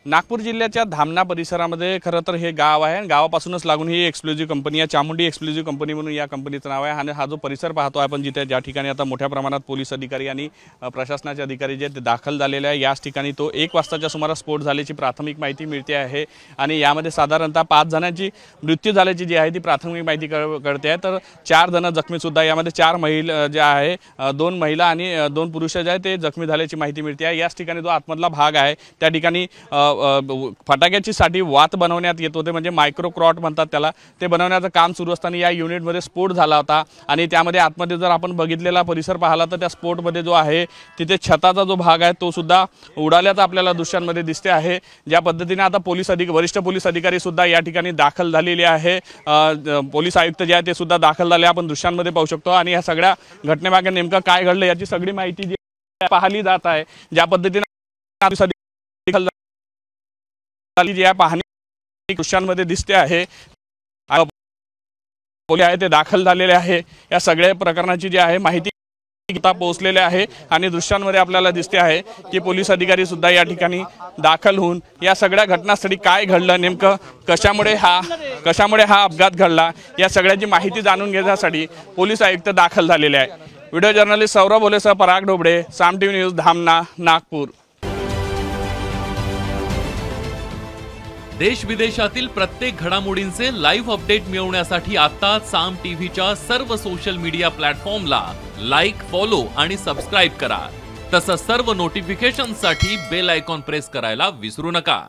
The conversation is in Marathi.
नागपूर जिल्ह्याच्या धामणा परिसरामध्ये खरं तर हे गाव आहे. गावापासूनच लागून ही एक्सक्लुझिव्ह कंपनी आहे, चामुंडी एक्सक्लुझिव्ह कंपनी म्हणून या कंपनीचं नाव आहे. आणि हा जो परिसर पाहतो आपण जिथे ज्या ठिकाणी आता मोठ्या प्रमाणात पोलीस अधिकारी आणि प्रशासनाचे अधिकारी जे ते दाखल झालेले आहे, याच ठिकाणी तो 1 वाजताच्या सुमारास स्फोट झाल्याची प्राथमिक माहिती मिळते आहे. आणि यामध्ये साधारणतः 5 जणांची मृत्यू झाल्याची जी आहे ती प्राथमिक माहिती कळते आहे. तर 4 जण जखमी सुद्धा, यामध्ये 4 महिला ज्या आहे, 2 महिला आणि 2 पुरुष जे आहे ते जखमी झाल्याची माहिती मिळते आहे. याच ठिकाणी जो आतमधला भाग आहे त्या ठिकाणी फटाक्याची साठी वात बनवण्यात येत होते, म्हणजे मायक्रो क्रॉट म्हणतात त्याला. ते बनवण्याचं काम सुरू असताना या युनिटमध्ये स्फोट झाला होता. आणि त्यामध्ये आतमध्ये जर आपण बघितलेला परिसर पाहिला तर त्या स्फोटमध्ये जो आहे तिथे छताचा जो भाग आहे तो सुद्धा उडाल्याचा आपल्याला दृश्यांमध्ये दिसते आहे. ज्या पद्धतीने आता वरिष्ठ पोलीस अधिकारी सुद्धा या ठिकाणी दाखल झालेले आहे. पोलीस आयुक्त जे आहे ते सुद्धा दाखल झाले आपण दृश्यांमध्ये पाहू शकतो. आणि या सगळ्या घटनेमागे नेमकं काय घडलं याची सगळी माहिती जी पाहिली जात आहे. ज्या पद्धतीने जी आहे पाहणी दृश्यांमध्ये दिसते आहे, पोलीस आहे ते दाखल झालेले आहे. या सगळ्या प्रकरणाची जी आहे माहिती पोहोचलेले आहे. आणि दृश्यांमध्ये आपल्याला दिसते आहे की पोलीस अधिकारी सुद्धा या ठिकाणी दाखल होऊन या सगळ्या घटनास्थळी काय घडलं, नेमकं कशामुळे हा अपघात घडला, या सगळ्याची माहिती जाणून घेण्यासाठी पोलीस आयुक्त दाखल झालेले आहे. व्हिडिओ जर्नलिस्ट सौरभ ओलेसह पराग ढोबळे, साम टीव्ही न्यूज, धामणा, नागपूर. देश विदेशातील प्रत्येक घडामोडींचे लाईव्ह अपडेट मिळवण्यासाठी आता साम टीव्हीच्या सर्व सोशल मीडिया प्लॅटफॉर्मला लाईक, फॉलो आणि सबस्क्राईब करा. तसंच सर्व नोटिफिकेशनसाठी बेल आयकॉन प्रेस करायला विसरू नका.